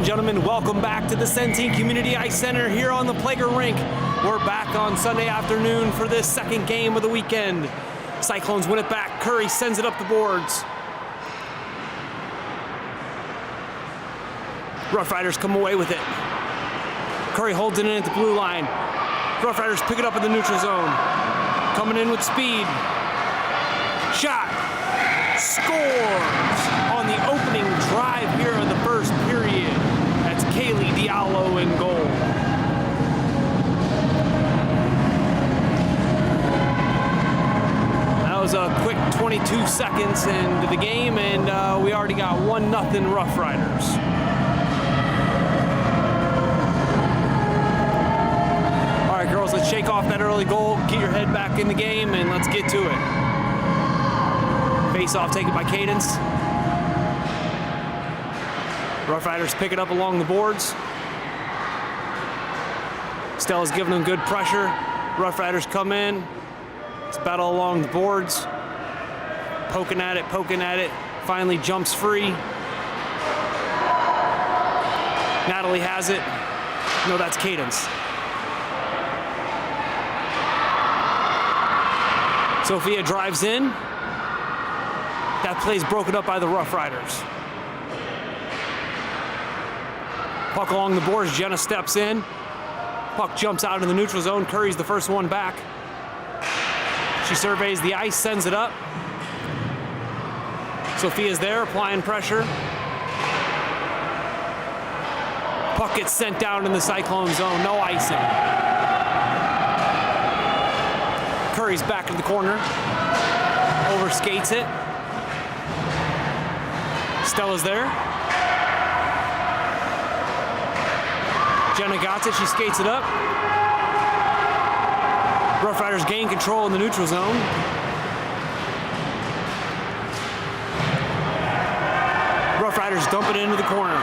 gentlemen, welcome back to the Centene Community Ice Center here on the Plager Rink. We're back on Sunday afternoon for this second game of the weekend. Cyclones win it back. Curry sends it up the boards. Rough Riders come away with it. Curry holds it in at the blue line. Rough Riders pick it up in the neutral zone. Coming in with speed. Shot. Scores on the opening drive here of the first period. That's Kaylee Diallo in goal. That was a quick 22 seconds into the game, and we already got 1-0 Rough Riders. All right, girls, let's shake off that early goal, get your head back in the game, and let's get to it. Face-off taken by Cadence. Rough Riders pick it up along the boards. Stella's giving them good pressure. Rough Riders come in. Let's battle along the boards. Poking at it. Finally jumps free. Natalie has it. No, that's Cadence. Sophia drives in. That play's broken up by the Rough Riders. Puck along the boards, Jenna steps in. Puck jumps out in the neutral zone. Curry's the first one back. She surveys the ice, sends it up. Sophia's there, applying pressure. Puck gets sent down in the Cyclone zone, no icing. Curry's back in the corner. Overskates it. Stella's there. Jenna got it, she skates it up. Rough Riders gain control in the neutral zone. Rough Riders dump it into the corner.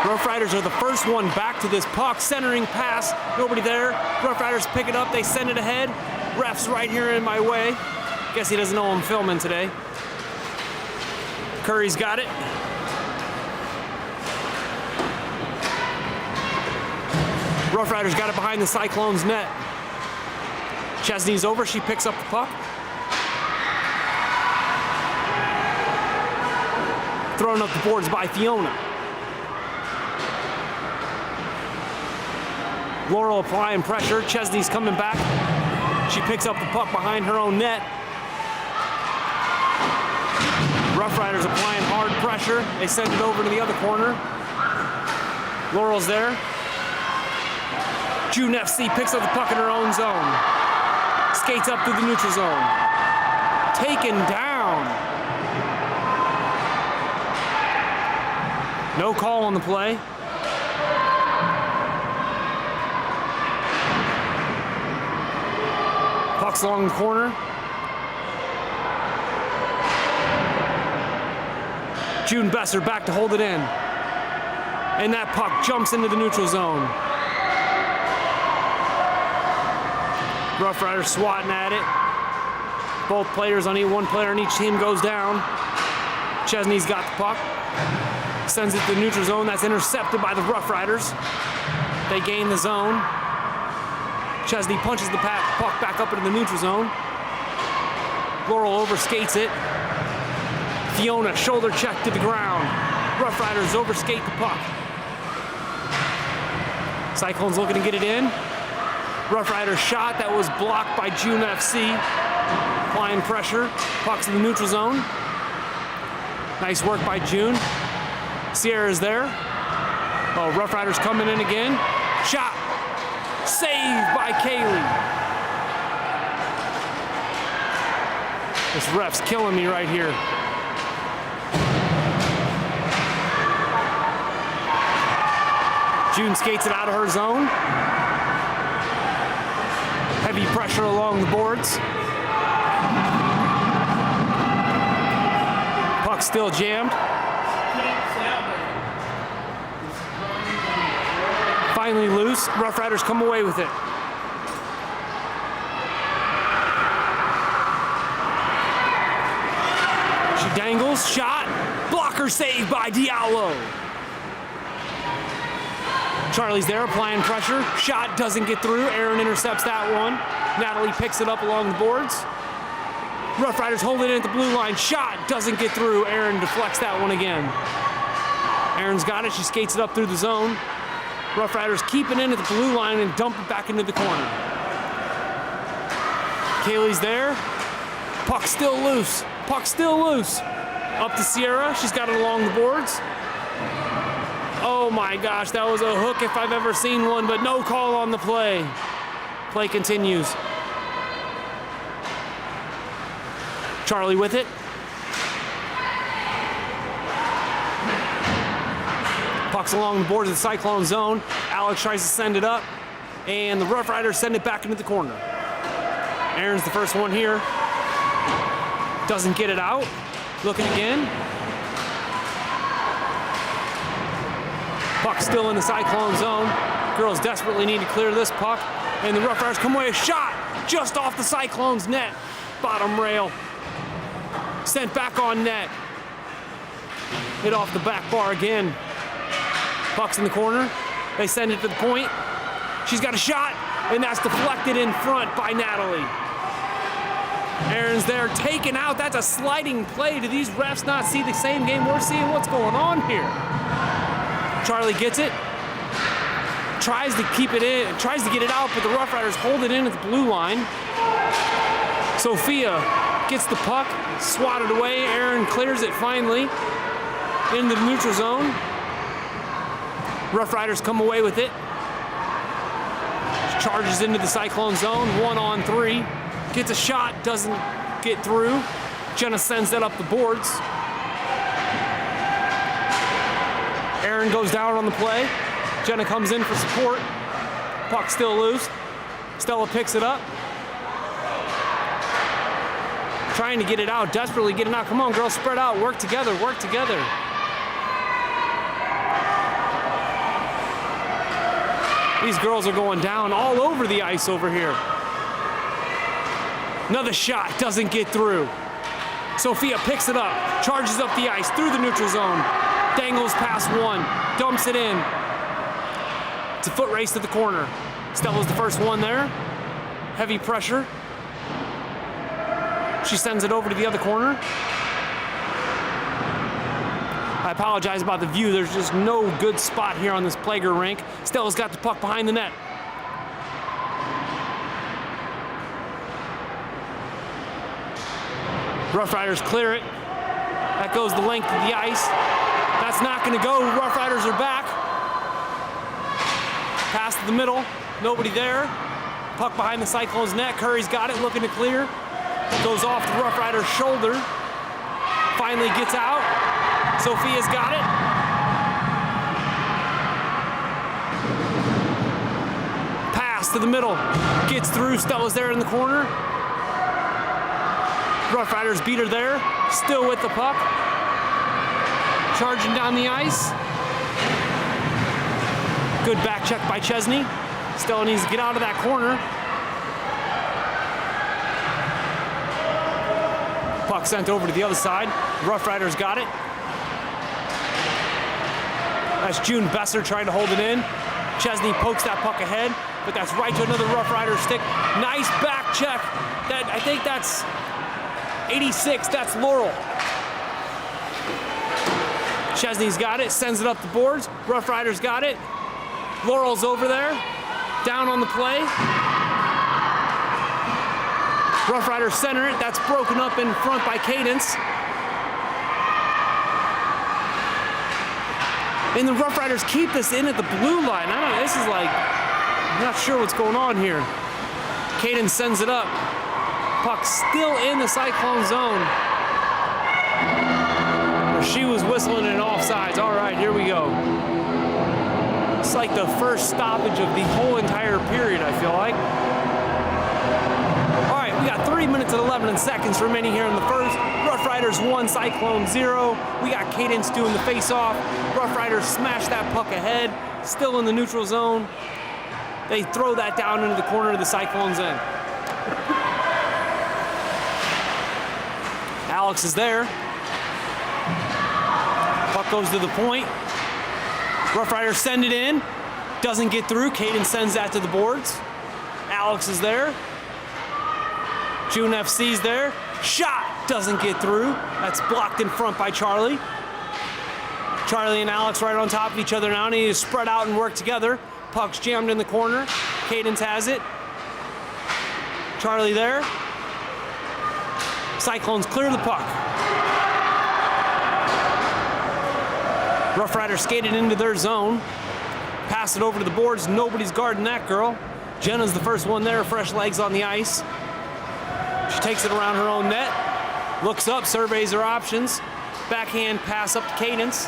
Rough Riders are the first one back to this puck, centering pass, nobody there. Rough Riders pick it up, they send it ahead. Ref's right here in my way. Guess he doesn't know I'm filming today. Curry's got it. Rough Riders got it behind the Cyclones net. Chesney's over, she picks up the puck. Thrown up the boards by Fiona. Laurel applying pressure, Chesney's coming back. She picks up the puck behind her own net. Rough Riders applying hard pressure. They send it over to the other corner. Laurel's there. June FC picks up the puck in her own zone. Skates up through the neutral zone. Taken down. No call on the play. Puck's along the corner. June Besser back to hold it in. And that puck jumps into the neutral zone. Rough Riders swatting at it. Both players on one player on each team goes down. Chesney's got the puck. Sends it to the neutral zone. That's intercepted by the Rough Riders. They gain the zone. Chesney punches the puck back up into the neutral zone. Laurel overskates it. Fiona, shoulder check to the ground. Rough Riders overskate the puck. Cyclones looking to get it in. Rough Riders shot that was blocked by June FC. Applying pressure. Puck's in the neutral zone. Nice work by June. Sierra's there. Oh, Rough Riders coming in again. Shot. Saved by Kaylee. This ref's killing me right here. June skates it out of her zone. Heavy pressure along the boards. Puck still jammed. Finally loose. Rough Riders come away with it. She dangles, shot, blocker save by Diallo. Charlie's there applying pressure. Shot doesn't get through. Aaron intercepts that one. Natalie picks it up along the boards. Rough Riders hold it in at the blue line. Shot doesn't get through. Aaron deflects that one again. Aaron's got it. She skates it up through the zone. Rough Riders keep it in at the blue line and dump it back into the corner. Kaylee's there. Puck still loose. Puck still loose. Up to Sierra. She's got it along the boards. Oh my gosh, that was a hook if I've ever seen one, but no call on the play. Play continues. Charlie with it. Puck's along the boards of the Cyclone zone. Alex tries to send it up, and the Rough Riders send it back into the corner. Aaron's the first one here. Doesn't get it out. Looking again. Puck still in the Cyclone zone. Girls desperately need to clear this puck, and the Rough Riders come away. A shot just off the Cyclone's net. Bottom rail. Sent back on net. Hit off the back bar again. Puck's in the corner. They send it to the point. She's got a shot, and that's deflected in front by Natalie. Aaron's there, taken out. That's a sliding play. Do these refs not see the same game we're seeing? What's going on here? Charlie gets it. Tries to keep it in, tries to get it out, but the Rough Riders hold it in at the blue line. Sophia gets the puck, swatted away. Aaron clears it finally into the neutral zone. Rough Riders come away with it. Charges into the Cyclone zone, 1-on-3. Gets a shot, doesn't get through. Jenna sends that up the boards. Aaron goes down on the play. Jenna comes in for support. Puck still loose. Stella picks it up. Trying to get it out, desperately get it out. Come on, girls, spread out, work together, work together. These girls are going down all over the ice over here. Another shot, doesn't get through. Sophia picks it up, charges up the ice through the neutral zone, dangles past one, dumps it in. It's a foot race to the corner. Stella's the first one there. Heavy pressure. She sends it over to the other corner. I apologize about the view. There's just no good spot here on this Plager rink. Stella's got the puck behind the net. Rough Riders clear it. That goes the length of the ice. That's not going to go. Rough Riders are back. Pass to the middle. Nobody there. Puck behind the Cyclone's net. Curry's got it, looking to clear. Goes off the Rough Rider's shoulder. Finally gets out. Sophia's got it. Pass to the middle. Gets through. Stella's there in the corner. Rough Riders beat her there. Still with the puck. Charging down the ice. Good back check by Chesney. Stella needs to get out of that corner. Puck sent over to the other side. Rough Riders got it. That's June Besser trying to hold it in. Chesney pokes that puck ahead, but that's right to another Rough Rider stick. Nice back check. I think that's 86. That's Laurel. Chesney's got it, sends it up the boards. Rough Riders got it. Laurel's over there, down on the play. Rough Riders center it. That's broken up in front by Cadence. And the Rough Riders keep this in at the blue line. This is like, I'm not sure what's going on here. Cadence sends it up. Puck still in the Cyclone zone. She was whistling in offsides. All right, here we go. It's like the first stoppage of the whole entire period, I feel like. All right, we got 3 minutes and 11 seconds remaining here in the first. Rough Riders 1, Cyclone 0. We got Cadence doing the face-off. Rough Riders smash that puck ahead, still in the neutral zone. They throw that down into the corner of the Cyclone's end. Alex is there. Puck goes to the point. Rough Riders send it in. Doesn't get through. Caden sends that to the boards. Alex is there. June FC's there. Shot doesn't get through. That's blocked in front by Charlie. Charlie and Alex right on top of each other now. Need to spread out and work together. Puck's jammed in the corner. Cadence has it. Charlie there. Cyclones clear the puck. Rough Riders skated into their zone. Pass it over to the boards. Nobody's guarding that girl. Jenna's the first one there. Fresh legs on the ice. She takes it around her own net. Looks up, surveys her options. Backhand pass up to Cadence.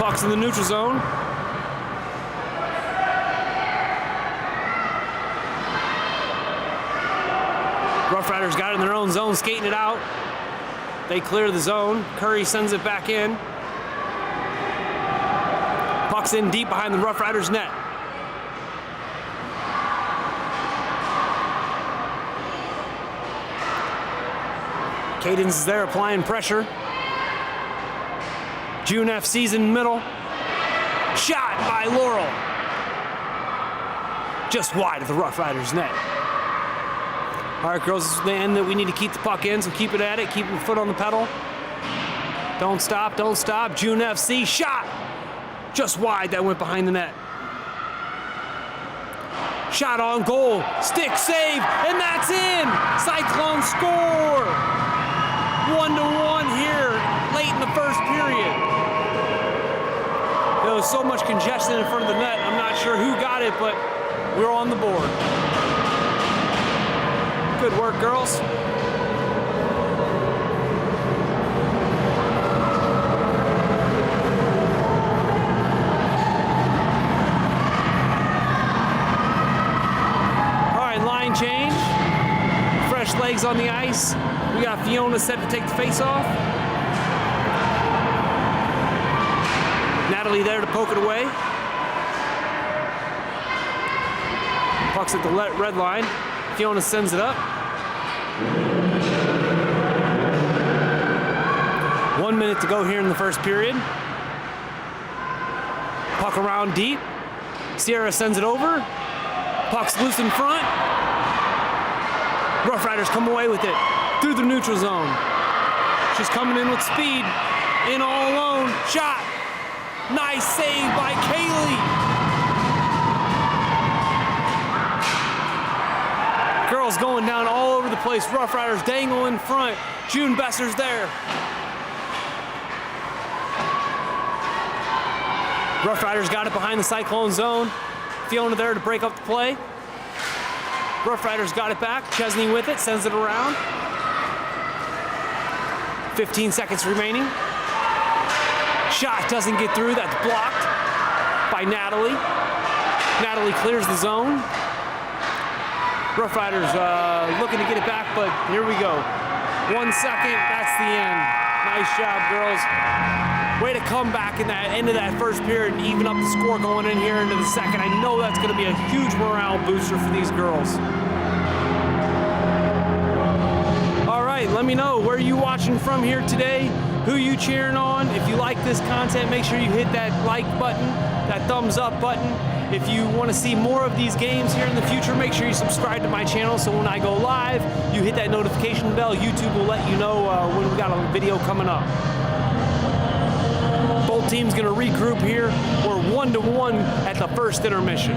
Puck's in the neutral zone. Rough Riders got it in their own zone, skating it out. They clear the zone. Curry sends it back in. Puck's in deep behind the Rough Riders net. Cadence is there applying pressure. June FC's in the middle. Shot by Laurel. Just wide of the Rough Riders net. All right, girls, this is the end that we need to keep the puck in, so keep it at it. Keep your foot on the pedal. Don't stop, don't stop. June FC, shot! Just wide, that went behind the net. Shot on goal, stick save, and that's in! Cyclones score! 1-1 here, late in the first period. There was so much congestion in front of the net, I'm not sure who got it, but we're on the board. Good work, girls. All right, line change. Fresh legs on the ice. We got Fiona set to take the face off. Natalie there to poke it away. Puck's at the red line. Fiona sends it up. 1 minute to go here in the first period. Puck around deep. Sierra sends it over. Puck's loose in front. Rough Riders come away with it through the neutral zone. She's coming in with speed. In all alone. Shot. Nice save by Kaylee. Girls going down all over the place. Rough Riders dangle in front. June Besser's there. Rough Riders got it behind the Cyclone zone. Fiona there to break up the play. Rough Riders got it back. Chesney with it, sends it around. 15 seconds remaining. Shot doesn't get through. That's blocked by Natalie. Natalie clears the zone. Rough Riders looking to get it back, but here we go. 1 second, that's the end. Nice job, girls. Way to come back in that end of that first period and even up the score going in here into the second. I know that's going to be a huge morale booster for these girls. All right, let me know where you watching from here today, who you cheering on. If you like this content, make sure you hit that like button, that thumbs up button. If you want to see more of these games here in the future, make sure you subscribe to my channel so when I go live, you hit that notification bell. YouTube will let you know when we got a video coming up. Both teams going to regroup here. We're 1-1 at the first intermission.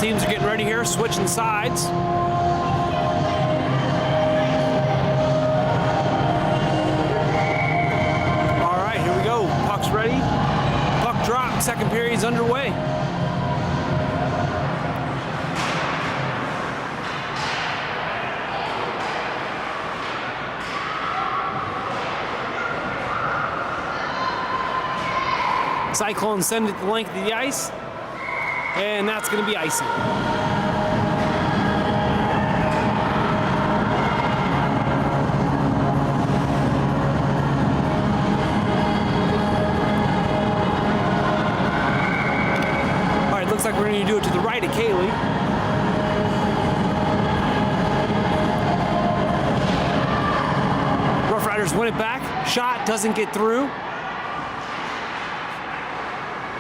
Teams are getting ready here, switching sides. All right, here we go. Puck's ready. Puck drop. Second period's underway. Cyclones send it the length of the ice, and that's going to be icing. All right, looks like we're going to do it to the right of Kaylee. Rough Riders win it back. Shot doesn't get through.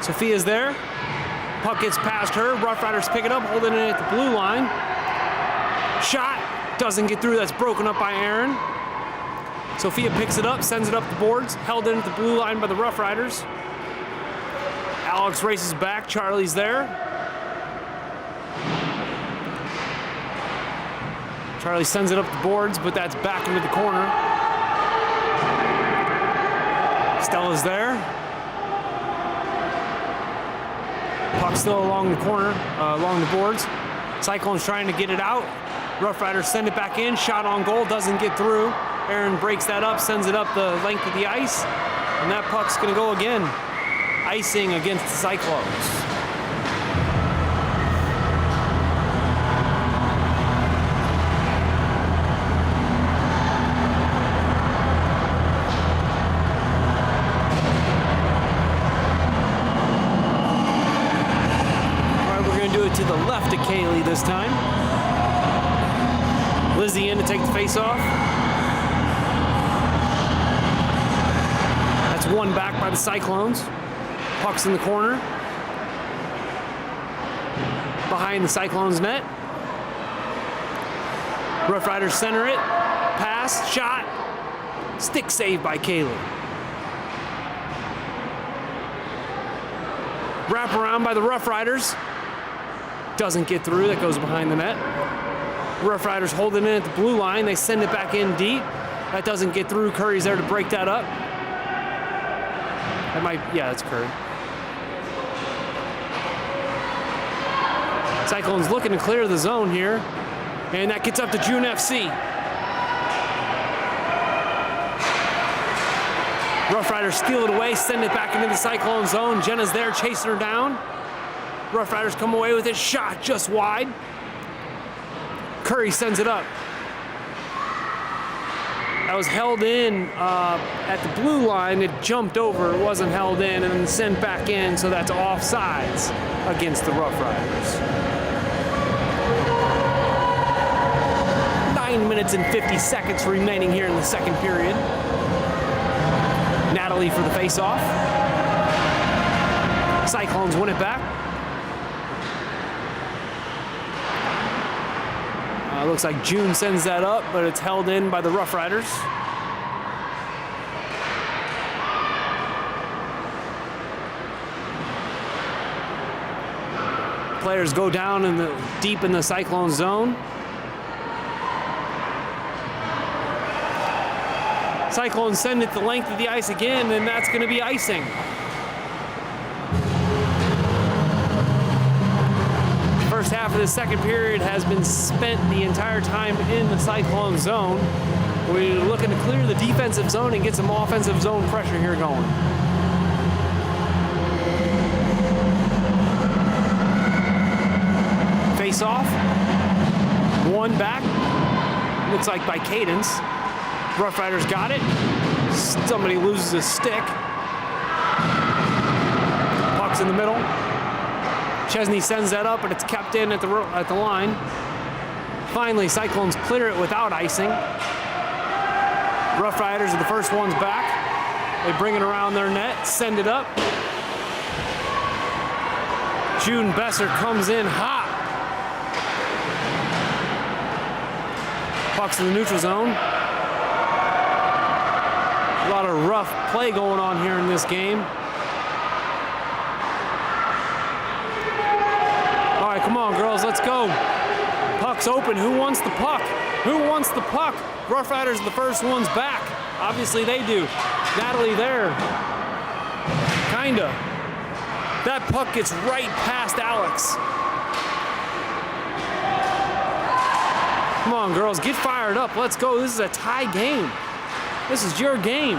Sophia's there. Puck gets past her. Rough Riders pick it up, holding it at the blue line. Shot doesn't get through. That's broken up by Aaron. Sophia picks it up, sends it up the boards, held in at the blue line by the Rough Riders. Alex races back. Charlie's there. Charlie sends it up the boards, but that's back into the corner. Stella's there. Puck still along the corner, along the boards. Cyclones trying to get it out. Rough Riders send it back in. Shot on goal, doesn't get through. Aaron breaks that up, sends it up the length of the ice. And that puck's gonna go again. Icing against the Cyclones. To the left of Kaylee this time. Lizzie in to take the face off. That's one back by the Cyclones. Puck's in the corner. Behind the Cyclones net. Rough Riders center it. Pass, shot. Stick save by Kaylee. Wrap around by the Rough Riders. Doesn't get through, that goes behind the net. Rough Riders holding it at the blue line, they send it back in deep. That doesn't get through, Curry's there to break that up. That might, yeah, that's Curry. Cyclones looking to clear the zone here, and that gets up to June FC. Rough Riders steal it away, send it back into the Cyclone zone. Jenna's there chasing her down. Rough Riders come away with it, shot just wide. Curry sends it up. That was held in at the blue line. It jumped over, it wasn't held in, and then sent back in, so that's offsides against the Rough Riders. 9 minutes and 50 seconds remaining here in the second period. Natalie for the face-off. Cyclones win it back. Looks like June sends that up, but it's held in by the Rough Riders. Players go down in the deep in the Cyclone zone. Cyclones send it the length of the ice again, and that's going to be icing. First half of the second period has been spent the entire time in the Cyclone zone. We're looking to clear the defensive zone and get some offensive zone pressure here going. Face off. One back. Looks like by Cadence. Rough Riders got it. Somebody loses a stick. Puck's in the middle. Chesney sends that up, but it's kept in at the line. Finally, Cyclones clear it without icing. Rough Riders are the first ones back. They bring it around their net, send it up. June Besser comes in hot. Puck's in the neutral zone. A lot of rough play going on here in this game. All right, come on, girls, let's go. Puck's open. Who wants the puck? Who wants the puck? Rough Riders are the first ones back. Obviously, they do. Natalie there. Kinda. That puck gets right past Alex. Come on, girls, get fired up. Let's go. This is a tie game. This is your game.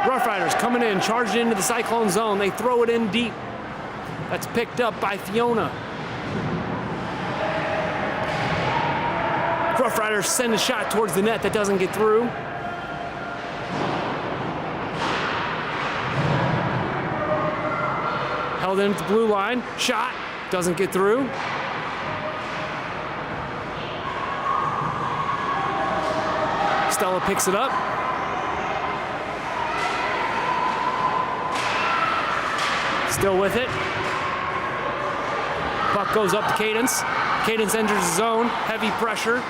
Rough Riders coming in, charging into the Cyclone zone. They throw it in deep. That's picked up by Fiona. Rough Riders send a shot towards the net that doesn't get through. Held in at the blue line. Shot. Doesn't get through. Stella picks it up. Still with it. Puck goes up to Cadence. Cadence enters the zone. Heavy pressure.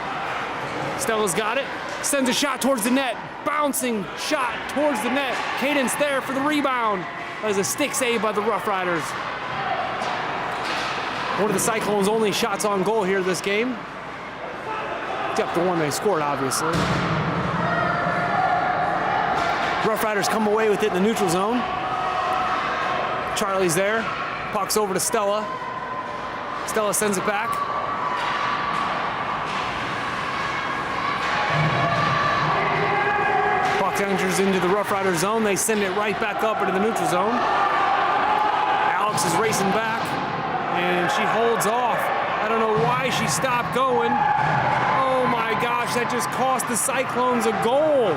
Stella's got it. Sends a shot towards the net. Bouncing shot towards the net. Cadence there for the rebound. That is a stick save by the Rough Riders. One of the Cyclones' only shots on goal here this game. Except the one they scored, obviously. Rough Riders come away with it in the neutral zone. Charlie's there. Puck's over to Stella. Stella sends it back. Puck enters into the Rough Rider zone. They send it right back up into the neutral zone. Alex is racing back, and she holds off. I don't know why she stopped going. Oh my gosh, that just cost the Cyclones a goal.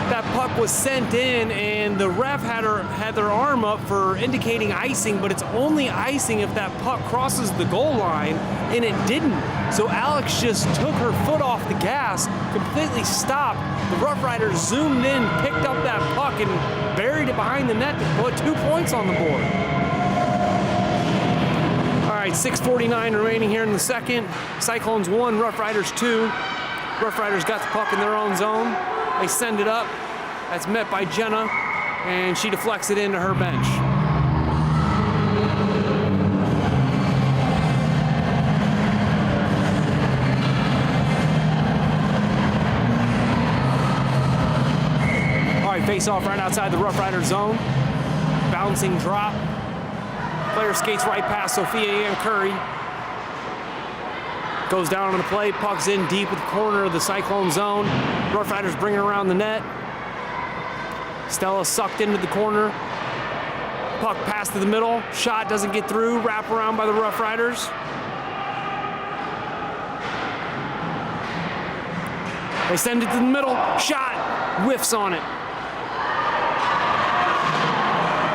That puck was sent in, and the ref had their arm up for indicating icing, but it's only icing if that puck crosses the goal line, and it didn't. So Alex just took her foot off the gas, completely stopped. The Rough Riders zoomed in, picked up that puck, and buried it behind the net to put 2 points on the board. All right, 6:49 remaining here in the second. Cyclones 1, Rough Riders 2. Rough Riders got the puck in their own zone. They send it up. That's met by Jenna, and she deflects it into her bench. All right, face off right outside the Rough Rider zone. Bouncing drop. Player skates right past Sophia and Curry. Goes down on the play, puck's in deep at the corner of the Cyclone zone. Rough Riders bring it around the net. Stella sucked into the corner. Puck passed to the middle. Shot doesn't get through. Wrap around by the Rough Riders. They send it to the middle. Shot. Whiffs on it.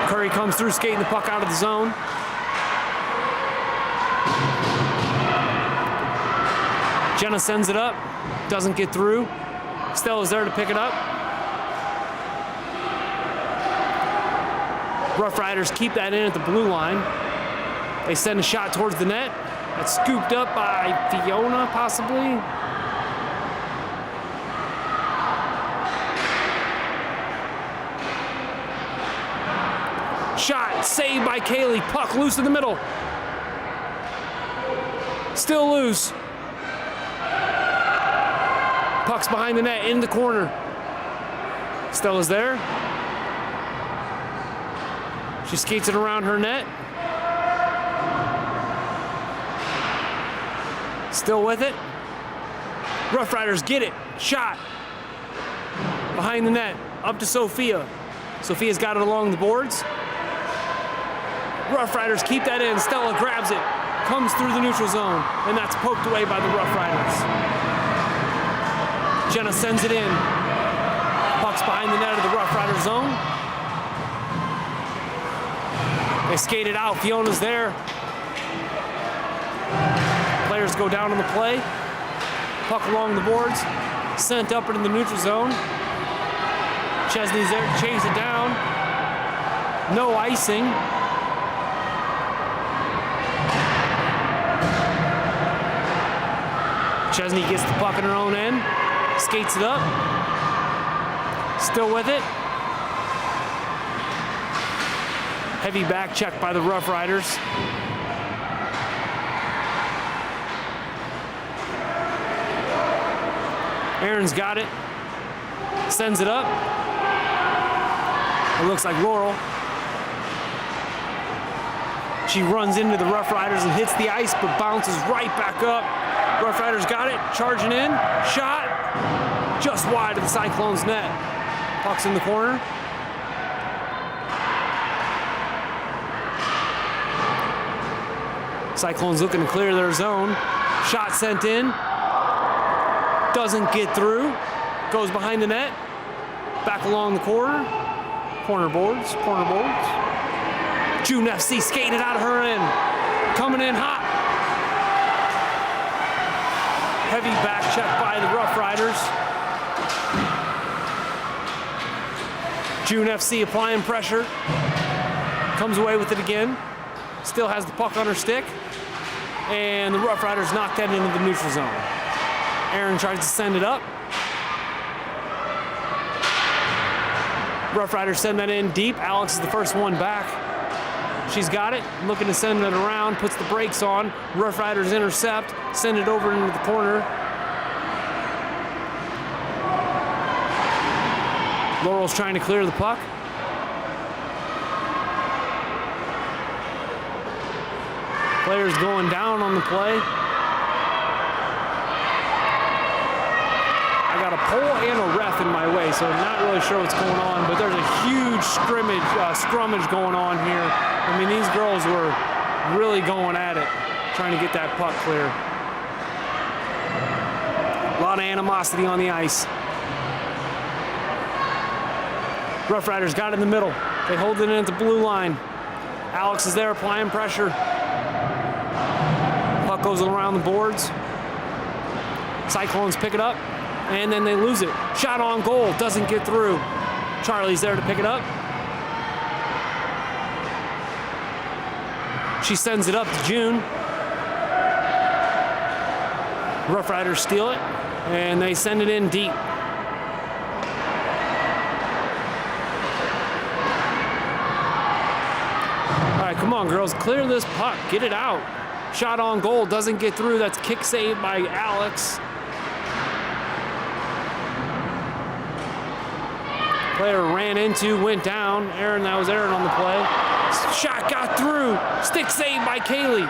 Curry comes through, skating the puck out of the zone. Jenna sends it up, doesn't get through. Stella's there to pick it up. Rough Riders keep that in at the blue line. They send a shot towards the net. That's scooped up by Fiona, possibly. Shot, saved by Kaylee. Puck loose in the middle. Still loose. Puck's behind the net, in the corner. Stella's there. She skates it around her net. Still with it. Rough Riders get it. Shot. Behind the net. Up to Sophia. Sophia's got it along the boards. Rough Riders keep that in. Stella grabs it. Comes through the neutral zone. And that's poked away by the Rough Riders. Jenna sends it in. Puck's behind the net of the Rough Rider zone. They skate it out. Fiona's there. Players go down on the play. Puck along the boards. Sent up into the neutral zone. Chesney's there to chase it down. No icing. Chesney gets the puck in her own end. Skates it up. Still with it. Heavy back check by the Rough Riders. Aaron's got it. Sends it up. It looks like Laurel. She runs into the Rough Riders and hits the ice, but bounces right back up. Rough Riders got it, charging in, shot, just wide of the Cyclones net. Puck's in the corner. Cyclones looking to clear their zone. Shot sent in. Doesn't get through. Goes behind the net. Back along the corner. Corner boards. June FC skating it out of her end. Coming in hot. Heavy back check by the Rough Riders. June FC applying pressure. Comes away with it again. Still has the puck on her stick. And the Rough Riders knock that into the neutral zone. Aaron tries to send it up. Rough Riders send that in deep. Alex is the first one back. She's got it, looking to send it around, puts the brakes on. Rough Riders intercept, send it over into the corner. Laurel's trying to clear the puck. Players going down on the play. I got a pole and a ref in my way, so I'm not really sure what's going on, but there's a huge scrummage going on here. I mean, these girls were really going at it, trying to get that puck clear. A lot of animosity on the ice. Rough Riders got it in the middle. They hold it in at the blue line. Alex is there applying pressure. Puck goes around the boards. Cyclones pick it up, and then they lose it. Shot on goal, doesn't get through. Charlie's there to pick it up. She sends it up to June. Rough Riders steal it, and they send it in deep. All right, come on, girls, clear this puck, get it out. Shot on goal, doesn't get through. That's kick saved by Alex. Player ran into, went down. That was Aaron on the play. Shot got through. Stick saved by Kaylee.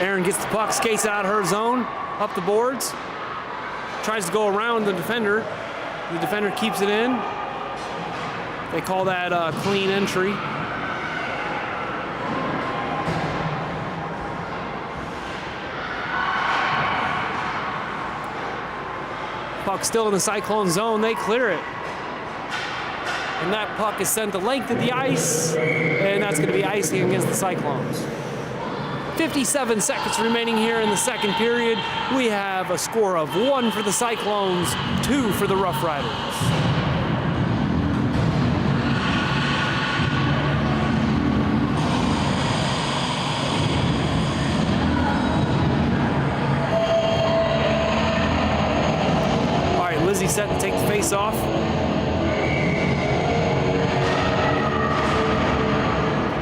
Aaron gets the puck, skates out of her zone, up the boards. Tries to go around the defender. The defender keeps it in. They call that a clean entry. Puck still in the Cyclone zone, they clear it. And that puck is sent the length of the ice, and that's going to be icing against the Cyclones. 57 seconds remaining here in the second period. We have a score of 1 for the Cyclones, 2 for the Rough Riders. Lizzie set to take the face off.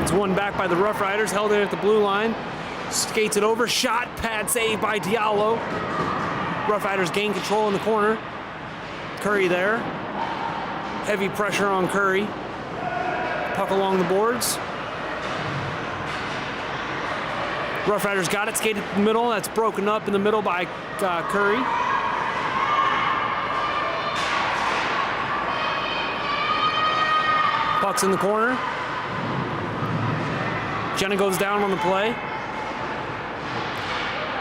It's won back by the Rough Riders, held in at the blue line. Skates it over, shot, pad save by Diallo. Rough Riders gain control in the corner. Curry there. Heavy pressure on Curry. Puck along the boards. Rough Riders got it, skated in the middle. That's broken up in the middle by Curry. Puck's in the corner. Jenna goes down on the play.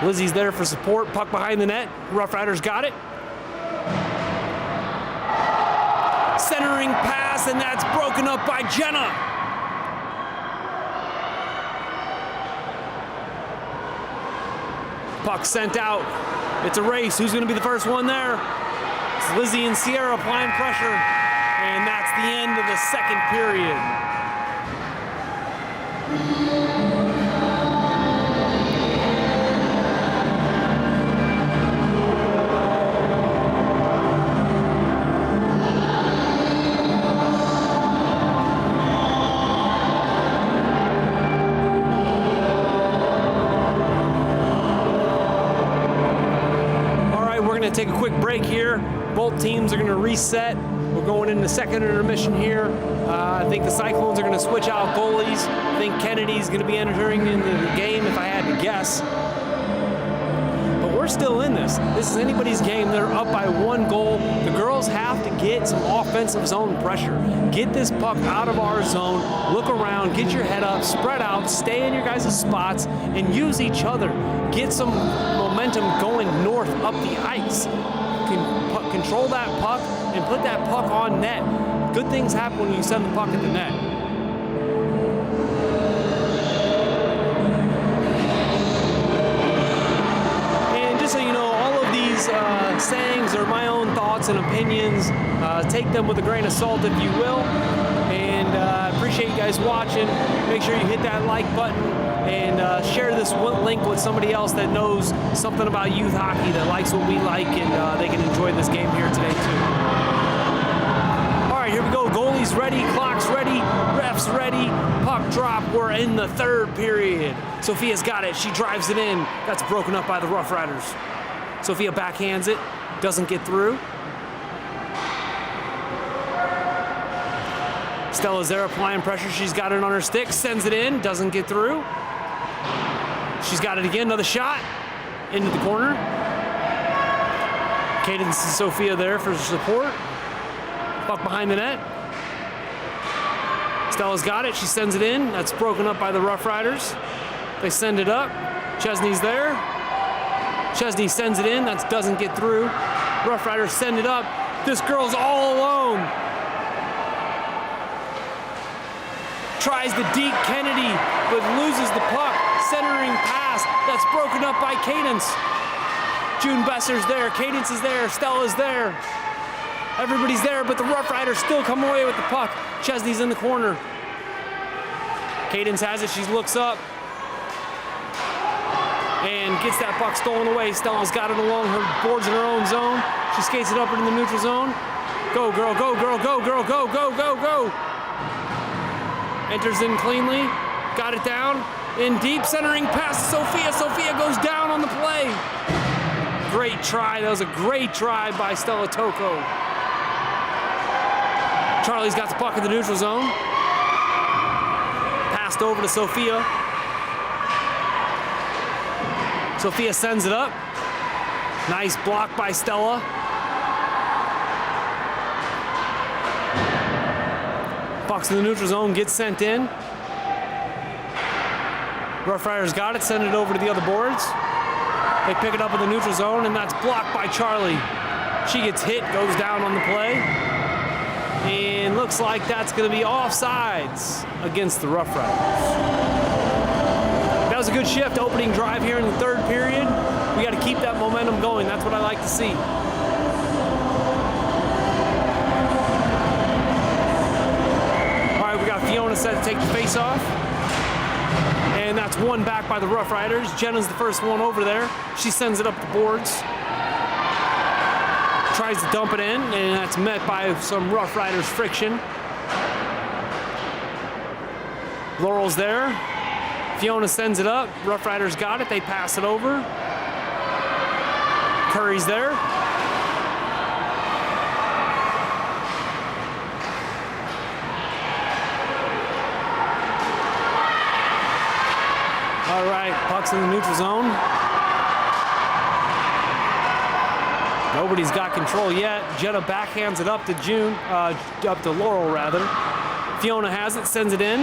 Lizzie's there for support. Puck behind the net. Rough Riders got it. Centering pass, and that's broken up by Jenna. Puck sent out. It's a race. Who's going to be the first one there? It's Lizzie and Sierra applying pressure. And that's the end of the second period. All right, we're going to take a quick break here. Both teams are going to reset. We'll We're going into second intermission here. I think the Cyclones are going to switch out goalies. I think Kennedy's going to be entering into the game if I had to guess. But we're still in this. This is anybody's game. They're up by 1 goal. The girls have to get some offensive zone pressure. Get this puck out of our zone. Look around. Get your head up. Spread out. Stay in your guys' spots and use each other. Get some momentum going north up the ice. Control that puck and put that puck on net. Good things happen when you send the puck at the net. And just so you know, all of these sayings are my own thoughts and opinions. Take them with a grain of salt if you will. And I appreciate you guys watching. Make sure you hit that like button and share this link with somebody else that knows something about youth hockey, that likes what we like, and they can enjoy this game here today too. All right, here we go. Goalies ready, clock's ready, refs ready, puck drop. We're in the 3rd period. Sophia's got it. She drives it in. That's broken up by the Rough Riders. Sophia backhands it, doesn't get through. Stella's there applying pressure. She's got it on her stick, sends it in, doesn't get through. She's got it again, another shot into the corner. Cadence and Sophia there for support. Puck behind the net. Stella's got it, she sends it in. That's broken up by the Rough Riders. They send it up. Chesney's there. Chesney sends it in, that doesn't get through. Rough Riders send it up. This girl's all alone. Tries to deke Kennedy, but loses the puck. Centering pass, that's broken up by Cadence. June Besser's there, Cadence is there, Stella's there. Everybody's there, but the Rough Riders still come away with the puck. Chesney's in the corner. Cadence has it, she looks up and gets that puck stolen away. Stella's got it along her boards in her own zone. She skates it up into the neutral zone. Go, girl, go, girl, go, girl, go, go, go, go. Enters in cleanly, got it down, in deep, centering pass to Sophia. Sophia goes down on the play. Great try, that was a great try by Stella Toko. Charlie's got the puck in the neutral zone. Passed over to Sophia. Sophia sends it up. Nice block by Stella. Puck's in the neutral zone, gets sent in. Rough Riders got it, send it over to the other boards. They pick it up in the neutral zone, and that's blocked by Charlie. She gets hit, goes down on the play. And looks like that's going to be offsides against the Rough Riders. That was a good shift, opening drive here in the 3rd period. We got to keep that momentum going. That's what I like to see. Fiona set to take the face off. And that's won back by the Rough Riders. Jenna's the first one over there. She sends it up the boards. Tries to dump it in, and that's met by some Rough Riders friction. Laurel's there. Fiona sends it up. Rough Riders got it. They pass it over. Curry's there. All right, puck's in the neutral zone. Nobody's got control yet. Jenna backhands it up to June, up to Laurel rather. Fiona has it, sends it in.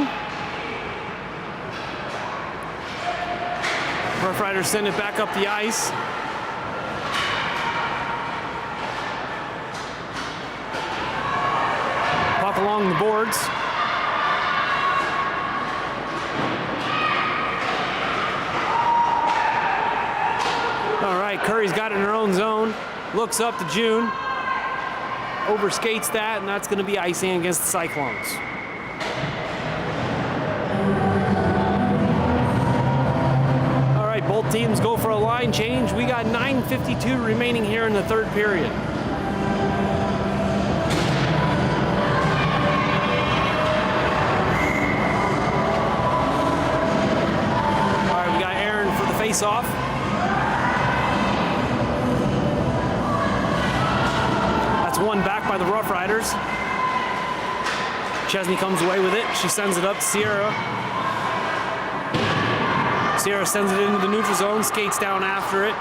Rough Riders send it back up the ice. Puck along the boards. All right, Curry's got it in her own zone. Looks up to June. Overskates that, and that's going to be icing against the Cyclones. All right, both teams go for a line change. We got 9:52 remaining here in the 3rd period. All right, we got Aaron for the face-off. One back by the Rough Riders. Chesney comes away with it. She sends it up to Sierra. Sierra sends it into the neutral zone, skates down after it.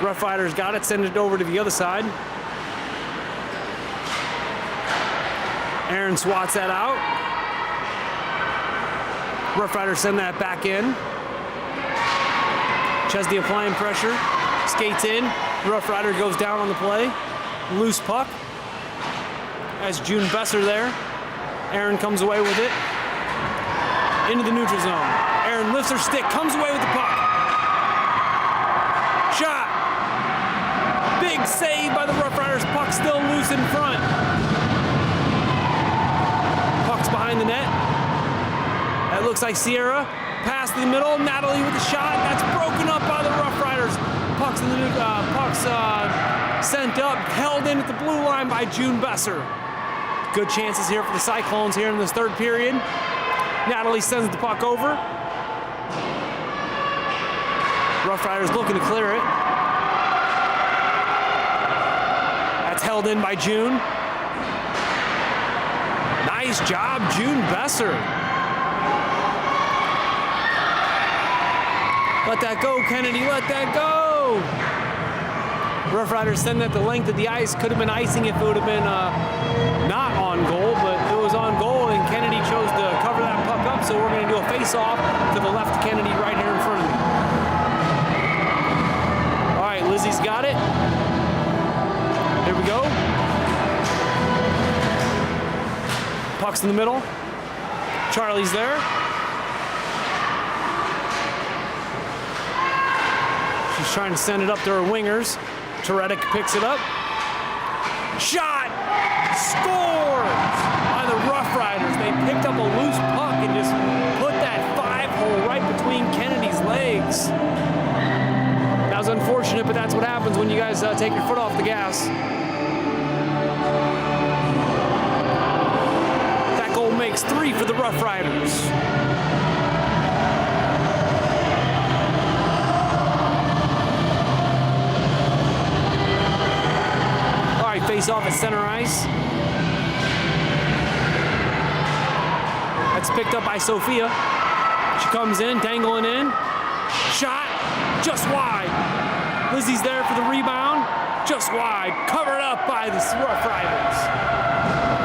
Rough Riders got it, send it over to the other side. Aaron swats that out. Rough Riders send that back in. Chesney applying pressure, skates in. Rough Rider goes down on the play. Loose puck. As June Besser there. Aaron comes away with it. Into the neutral zone. Aaron lifts her stick, comes away with the puck. Shot. Big save by the Rough Riders. Puck still loose in front. Puck's behind the net. That looks like Sierra. Pass to the middle. Natalie with the shot. That's broken up by the Rough Riders. Puck's in the sent up, held in at the blue line by June Besser. Good chances here for the Cyclones here in this third period. Natalie sends the puck over. Rough Riders looking to clear it. That's held in by June. Nice job, June Besser. Let that go, Kennedy, let that go! Rough Riders send that the length of the ice. Could have been icing if it would have been not on goal, but it was on goal, and Kennedy chose to cover that puck up, so we're going to do a face-off to the left of Kennedy right here in front of me. All right, Lizzie's got it. Here we go. Puck's in the middle. Charlie's there. She's trying to send it up to her wingers. Teretic picks it up. Shot! Scores! By the Rough Riders. They picked up a loose puck and just put that 5-hole right between Kennedy's legs. That was unfortunate, but that's what happens when you guys take your foot off the gas. That goal makes 3 for the Rough Riders. Face off at center ice. That's picked up by Sophia. She comes in, dangling in. Shot, just wide. Lizzie's there for the rebound, just wide. Covered up by the Rough Riders.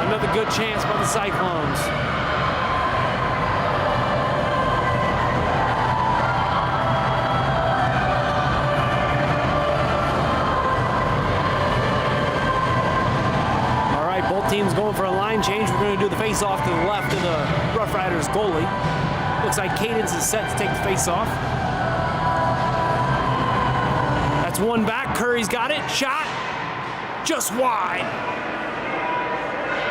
Another good chance by the Cyclones. Team's going for a line change. We're going to do the face-off to the left of the Rough Riders goalie. Looks like Cadence is set to take the face-off. That's one back. Curry's got it. Shot. Just wide.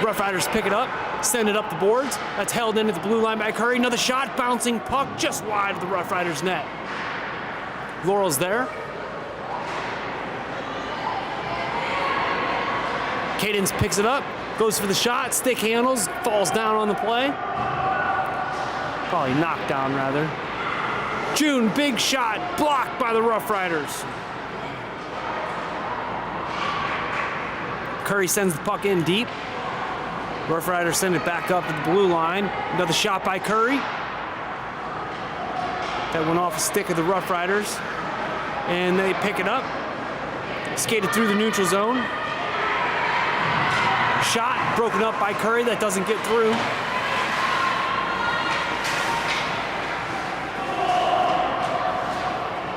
Rough Riders pick it up. Send it up the boards. That's held into the blue line by Curry. Another shot. Bouncing puck just wide of the Rough Riders net. Laurel's there. Cadence picks it up. Goes for the shot, stick handles, falls down on the play. Probably knocked down, rather. June, big shot, blocked by the Rough Riders. Curry sends the puck in deep. Rough Riders send it back up to the blue line. Another shot by Curry. That went off the stick of the Rough Riders. And they pick it up. Skated through the neutral zone. Shot broken up by Curry. That doesn't get through.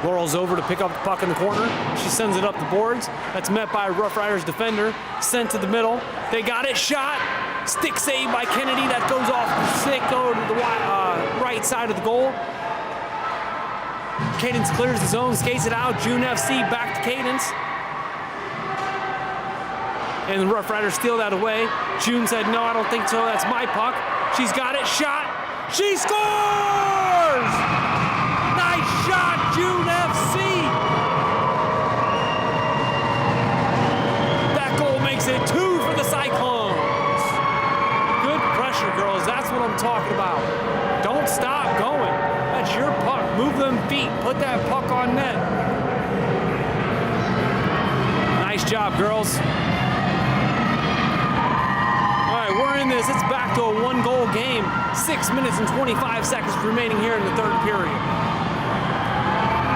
Laurel's over to pick up the puck in the corner. She sends it up the boards. That's met by a Rough Riders defender. Sent to the middle. They got it. Shot. Stick save by Kennedy. That goes off the stick over to the right side of the goal. Cadence clears the zone, skates it out. June FC back to Cadence. And the Rough Riders steal that away. June said, no, I don't think so. That's my puck. She's got it. Shot. She scores! Nice shot, June FC. That goal makes it 2 for the Cyclones. Good pressure, girls. That's what I'm talking about. Don't stop going. That's your puck. Move them feet. Put that puck on net. Nice job, girls. as it's back to a 1-goal game. 6 minutes and 25 seconds remaining here in the third period.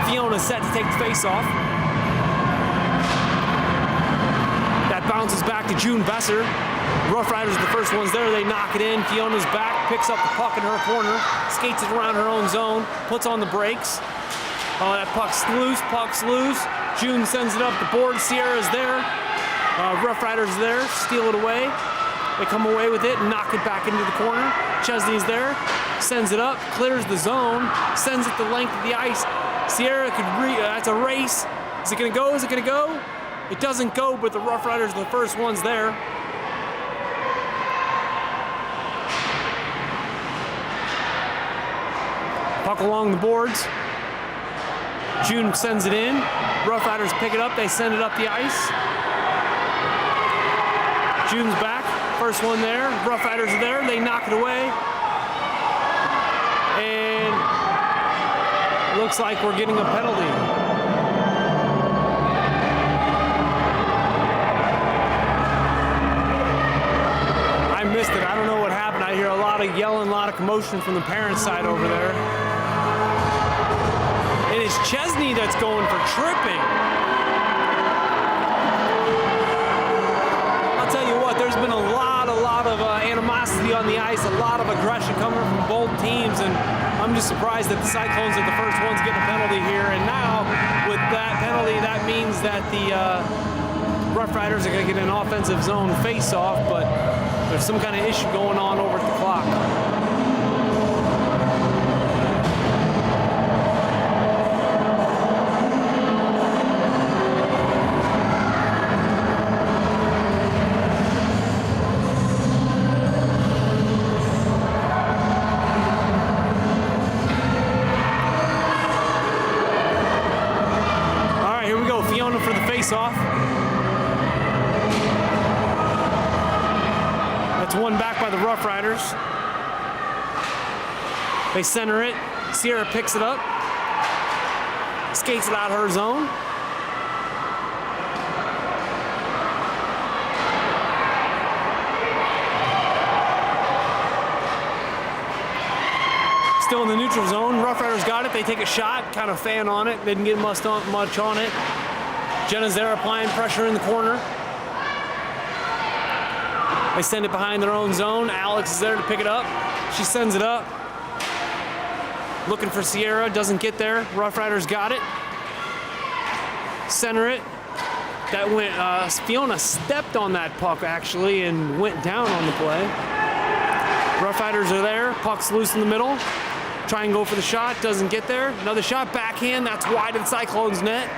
Fiona's set to take the face-off. That bounces back to June Besser. Rough Riders are the first ones there. They knock it in. Fiona's back, picks up the puck in her corner, skates it around her own zone, puts on the brakes. Oh, that puck's loose. June sends it up the board. Sierra's there. Rough Riders there, steal it away. They come away with it, knock it back into the corner. Chesney's there, sends it up, clears the zone, sends it the length of the ice. Sierra could that's a race. Is it gonna go? Is it gonna go? It doesn't go, but the Rough Riders are the first ones there. Puck along the boards. June sends it in. Rough Riders pick it up, they send it up the ice. June's back, first one there. Rough Riders are there, they knock it away. And looks like we're getting a penalty. I missed it, I don't know what happened. I hear a lot of yelling, a lot of commotion from the parents' side over there. And it's Chesney that's going for tripping. I'll tell you what, there's been a lot of animosity on the ice, a lot of aggression coming from both teams, and I'm just surprised that the Cyclones are the first ones getting a penalty here. And now, with that penalty, that means that the Rough Riders are going to get an offensive zone face-off, but there's some kind of issue going on over at the clock. For the face-off. That's won back by the Rough Riders. They center it. Sierra picks it up. Skates it out her zone. Still in the neutral zone. Rough Riders got it. They take a shot, kind of fan on it. Didn't get much on it. Jenna's there applying pressure in the corner. They send it behind their own zone. Alex is there to pick it up. She sends it up. Looking for Sierra, doesn't get there. Rough Riders got it. Center it. That went, Fiona stepped on that puck actually and went down on the play. Rough Riders are there. Puck's loose in the middle. Try and go for the shot, doesn't get there. Another shot, backhand, that's wide of the Cyclones net.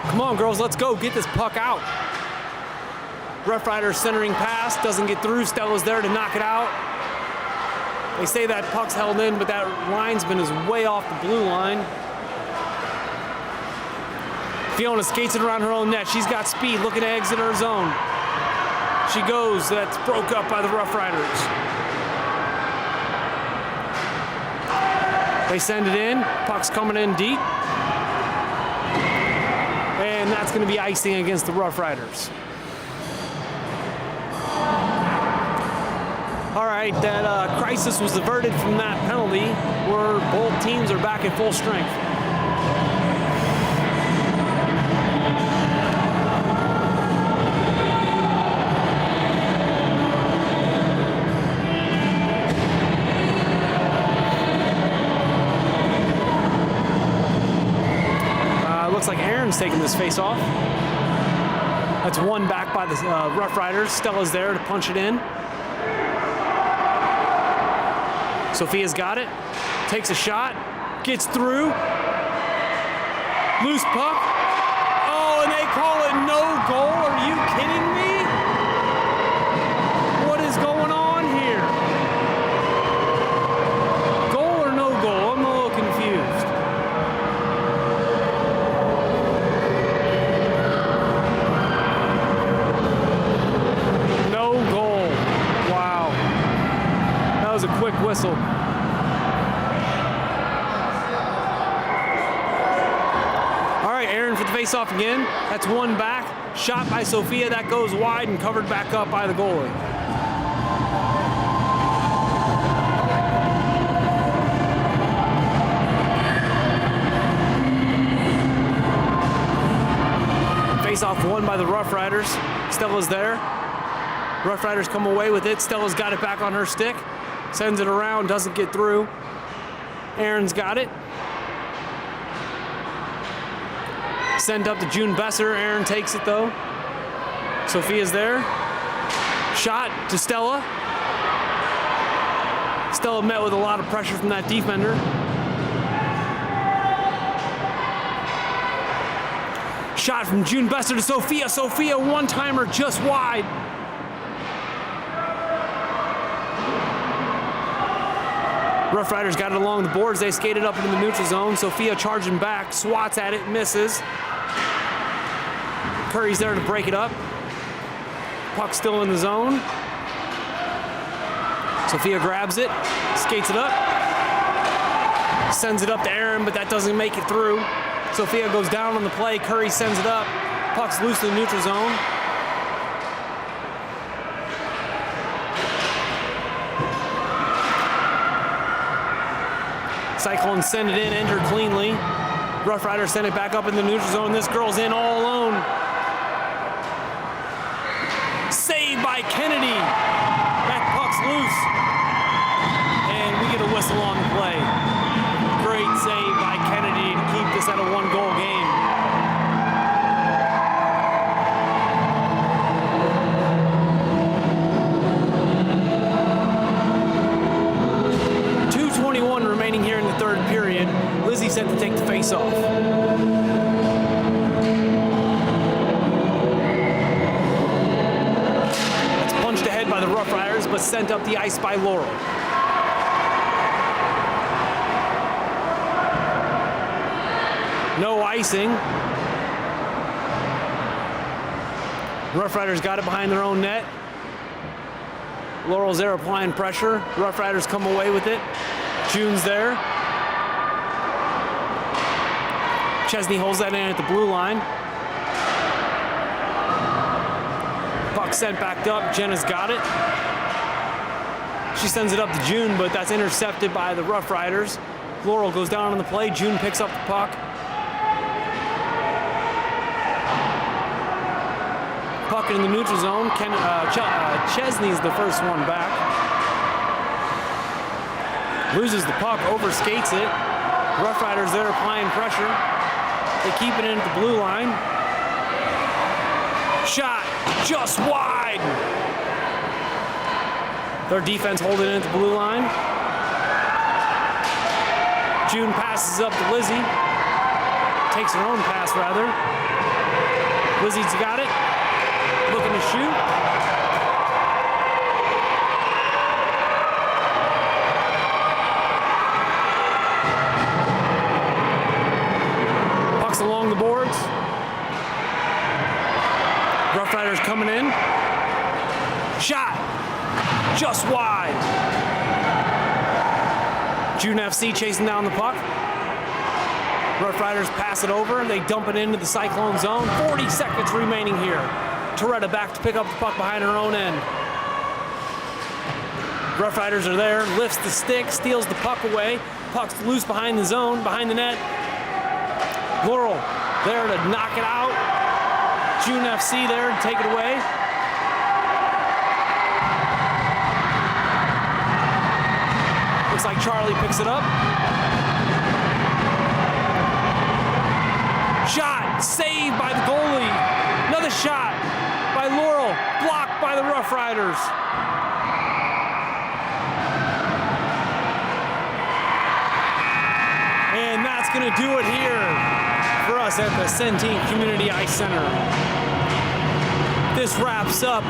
Come on, girls, let's go. Get this puck out. Rough Riders centering pass, doesn't get through. Stella's there to knock it out. They say that puck's held in, but that linesman is way off the blue line. Fiona skates it around her own net. She's got speed, looking to exit her zone. She goes, that's broke up by the Rough Riders. They send it in, puck's coming in deep. And that's going to be icing against the Rough Riders. All right, that crisis was averted from that penalty, where both teams are back at full strength. Looks like Aaron's taking this face off. That's won back by the Rough Riders. Stella's there to punch it in. Sophia's got it. Takes a shot. Gets through. Loose puck. Oh, and they call it no goal. Are you kidding me? What is going on here? Goal or no goal? I'm a little confused. Was a quick whistle. All right, Aaron for the face-off again. That's one back. Shot by Sophia. That goes wide and covered back up by the goalie. won by the Rough Riders. Stella's there. Rough Riders come away with it. Stella's got it back on her stick. Sends it around, doesn't get through. Aaron's got it. Send up to June Besser. Aaron takes it though. Sophia's there. Shot to Stella. Stella met with a lot of pressure from that defender. Shot from June Besser to Sophia. Sophia, one-timer just wide. Rough Riders got it along the boards. They skated up into the neutral zone. Sophia charging back, swats at it, misses. Curry's there to break it up. Puck still in the zone. Sophia grabs it, skates it up, sends it up to Aaron, but that doesn't make it through. Sophia goes down on the play. Curry sends it up. Puck's loose in the neutral zone. Cyclones send it in, enter cleanly. Rough Riders send it back up in the neutral zone. This girl's in all alone. Saved by Kennedy. That puck's loose. And we get a whistle on the play. Great save by Kennedy to keep this at a one-goal game. .2:21 remaining here in the third period. Lizzie set to take the face-off. It's punched ahead by the Rough Riders, but sent up the ice by Laurel. No icing. Rough Riders got it behind their own net. Laurel's there applying pressure. Rough Riders come away with it. June's there. Chesney holds that in at the blue line. Puck sent back up. Jenna's got it. She sends it up to June, but that's intercepted by the Rough Riders. Laurel goes down on the play. June picks up the puck. Puck in the neutral zone. Chesney's the first one back. Loses the puck, overskates it. Rough Riders there applying pressure. They keep it in at the blue line. Shot just wide. Their defense holding it at the blue line. June passes up to Lizzie. Takes her own pass, rather. Lizzie's got it. Looking to shoot. Puck's along the boards. Rough Riders coming in. Shot. Just wide. June FC chasing down the puck. Rough Riders pass it over. They dump it into the Cyclone zone. 40 seconds remaining here. Toretta back to pick up the puck behind her own end. Rough Riders are there. Lifts the stick. Steals the puck away. Puck's loose behind the zone, behind the net. Laurel there to knock it out. June FC there to take it away. Looks like Charlie picks it up. Shot, saved by the goalie. Another shot by Laurel, blocked by the Rough Riders. And that's gonna do it here for us at the Centene Community Ice Center. This wraps up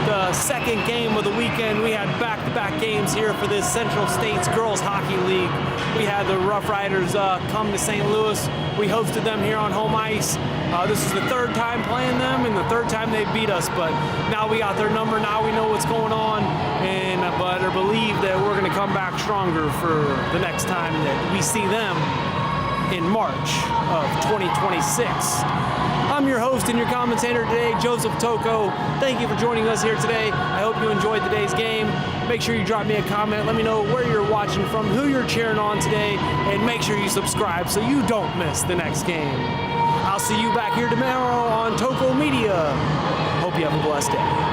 the second game of the weekend. We had back-to-back games here for this Central States Girls Hockey League. We had the Rough Riders come to St. Louis. We hosted them here on home ice. This is the third time playing them and the third time they beat us, but now we got their number. Now we know what's going on, and but I believe that we're going to come back stronger for the next time that we see them in March of 2026. I'm your host and your commentator today, Joseph Toko. Thank you for joining us here today. I hope you enjoyed today's game. Make sure you drop me a comment. Let me know where you're watching from, who you're cheering on today, and make sure you subscribe so you don't miss the next game. I'll see you back here tomorrow on Toco Media. Hope you have a blessed day.